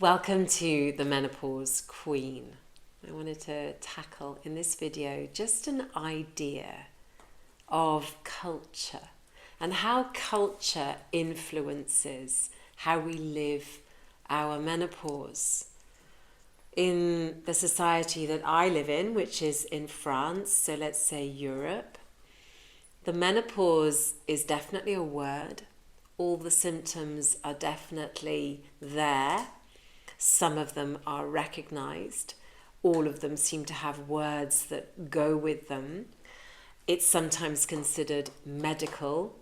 Welcome to the Menopause Queen. I wanted to tackle in this video just an idea of culture and how culture influences how we live our menopause. In the society that I live in, which is in France, so let's say Europe, the menopause is definitely a word. All the symptoms are definitely there. Some of them are recognized. All of them seem to have words that go with them. It's sometimes considered medical.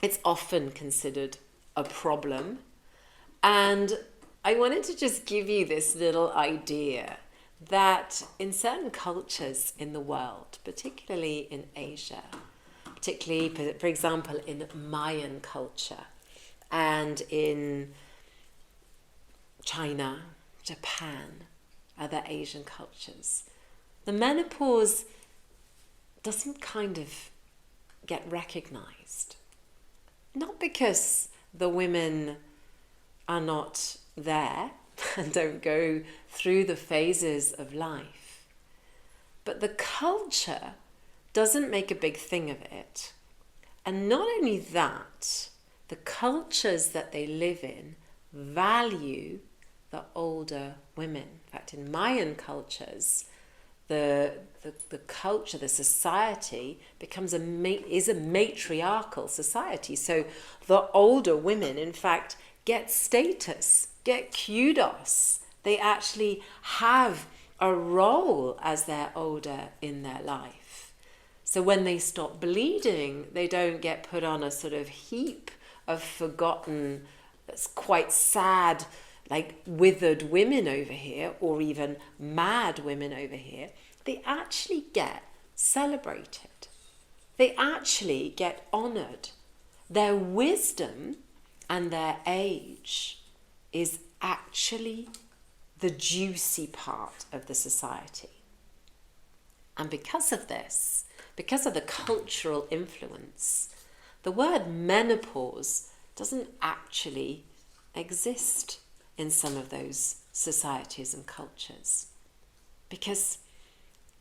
It's often considered a problem. And I wanted to just give you this little idea that in certain cultures in the world, particularly in Asia, particularly, for example, in Mayan culture and in China, Japan, other Asian cultures, the menopause doesn't kind of get recognized. Not because the women are not there and don't go through the phases of life, but the culture doesn't make a big thing of it. And not only that, the cultures that they live in value the older women. In fact, in Mayan cultures, the culture, the society is a matriarchal society. So the older women, in fact, get status, get kudos. They actually have a role as they're older in their life. So when they stop bleeding, they don't get put on a sort of heap of forgotten, that's quite sad, like withered women over here, or even mad women over here. They actually get celebrated. They actually get honored. Their wisdom and their age is actually the juicy part of the society. And because of this, because of the cultural influence, the word menopause doesn't actually exist in some of those societies and cultures, because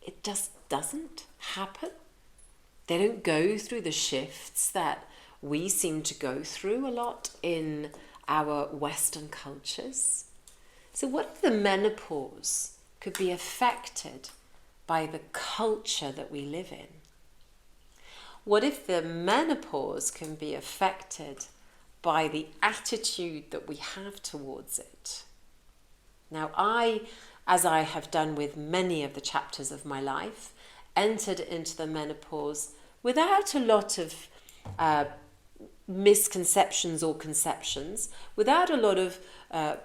it just doesn't happen. They don't go through the shifts that we seem to go through a lot in our Western cultures. So what if the menopause could be affected by the culture that we live in? What if the menopause can be affected by the attitude that we have towards it? Now, as I have done with many of the chapters of my life, entered into the menopause without a lot of misconceptions or conceptions, without a lot of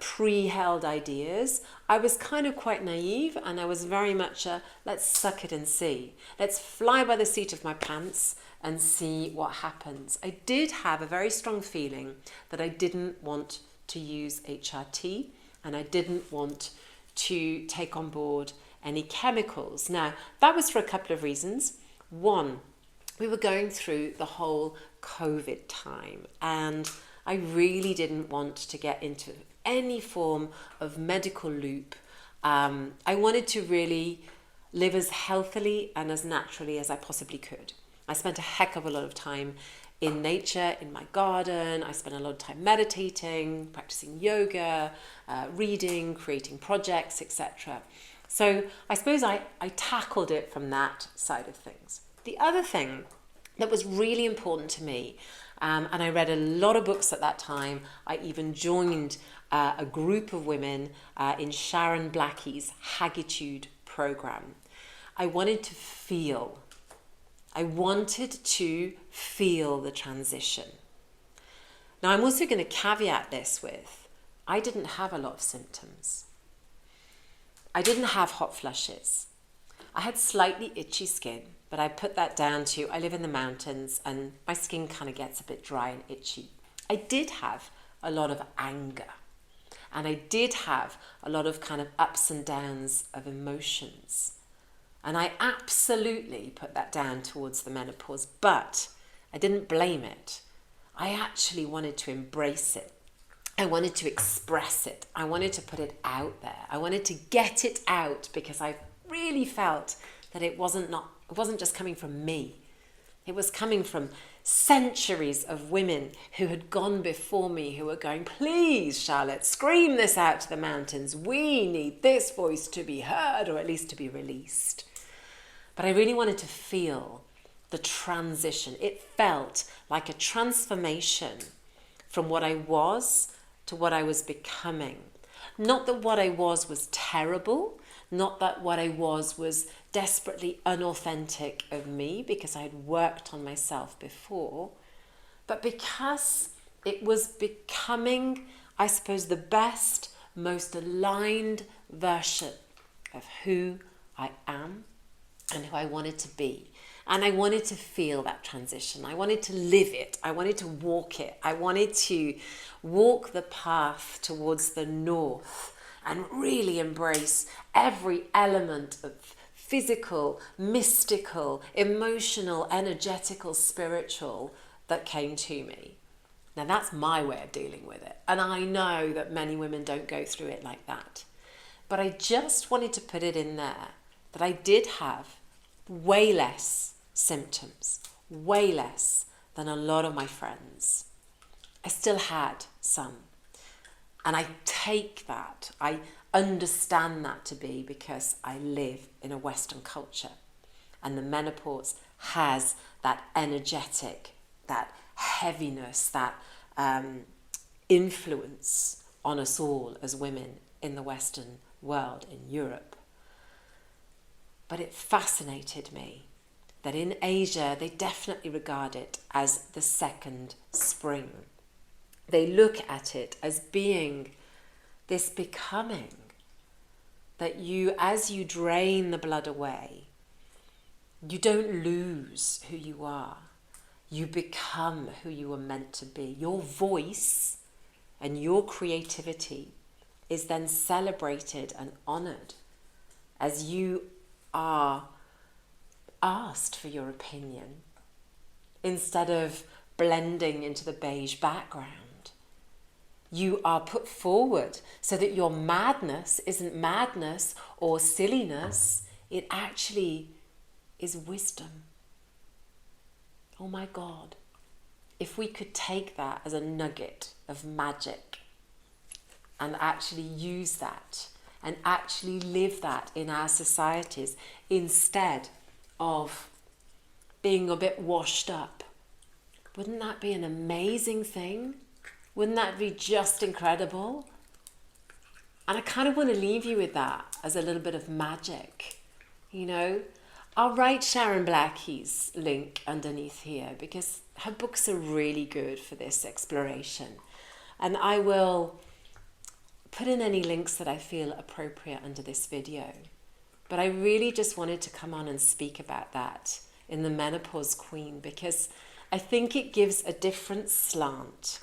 pre-held ideas. I was kind of quite naive, and I was very much let's suck it and see. Let's fly by the seat of my pants and see what happens. I did have a very strong feeling that I didn't want to use HRT, and I didn't want to take on board any chemicals. Now, that was for a couple of reasons. One, we were going through the whole COVID time, and I really didn't want to get into any form of medical loop. I wanted to really live as healthily and as naturally as I possibly could. I spent a heck of a lot of time in nature, in my garden. I spent a lot of time meditating, practicing yoga, reading, creating projects, etc. So I suppose I tackled it from that side of things. The other thing that was really important to me, and I read a lot of books at that time. I even joined a group of women in Sharon Blackie's Haggitude program. I wanted to feel the transition. Now, I'm also going to caveat this with, I didn't have a lot of symptoms. I didn't have hot flushes. I had slightly itchy skin, but I put that down to, I live in the mountains and my skin kind of gets a bit dry and itchy. I did have a lot of anger, and I did have a lot of kind of ups and downs of emotions. And I absolutely put that down towards the menopause, but I didn't blame it. I actually wanted to embrace it. I wanted to express it. I wanted to put it out there. I wanted to get it out because I really felt that it wasn't just coming from me. It was coming from centuries of women who had gone before me, who were going, please, Charlotte, scream this out to the mountains. We need this voice to be heard, or at least to be released. But I really wanted to feel the transition. It felt like a transformation from what I was to what I was becoming. Not that what I was terrible, not that what I was desperately unauthentic of me because I had worked on myself before, but because it was becoming, I suppose, the best, most aligned version of who I am and who I wanted to be. And I wanted to feel that transition. I wanted to live it. I wanted to walk it. I wanted to walk the path towards the north and really embrace every element of physical, mystical, emotional, energetical, spiritual that came to me. Now that's my way of dealing with it. And I know that many women don't go through it like that. But I just wanted to put it in there that I did have way less symptoms, way less than a lot of my friends. I still had some. And I take that, I understand that to be because I live in a Western culture. And the menopause has that energetic, that heaviness, that influence on us all as women in the Western world, in Europe. But it fascinated me that in Asia, they definitely regard it as the second spring. They look at it as being this becoming that you, as you drain the blood away, you don't lose who you are. You become who you were meant to be. Your voice and your creativity is then celebrated and honored as you are asked for your opinion instead of blending into the beige background. You are put forward so that your madness isn't madness or silliness. It actually is wisdom. Oh my God. If we could take that as a nugget of magic and actually use that and actually live that in our societies instead of being a bit washed up, wouldn't that be an amazing thing? Wouldn't that be just incredible? And I kind of want to leave you with that as a little bit of magic, you know? I'll write Sharon Blackie's link underneath here because her books are really good for this exploration. And I will put in any links that I feel appropriate under this video. But I really just wanted to come on and speak about that in the Menopause Queen because I think it gives a different slant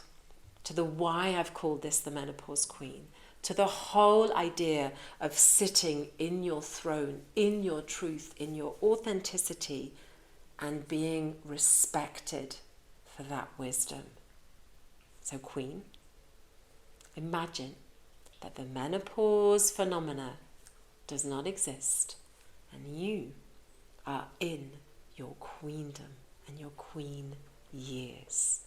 to the why I've called this the Menopause Queen, to the whole idea of sitting in your throne, in your truth, in your authenticity, and being respected for that wisdom. So Queen, imagine that the menopause phenomena does not exist and you are in your queendom and your queen years.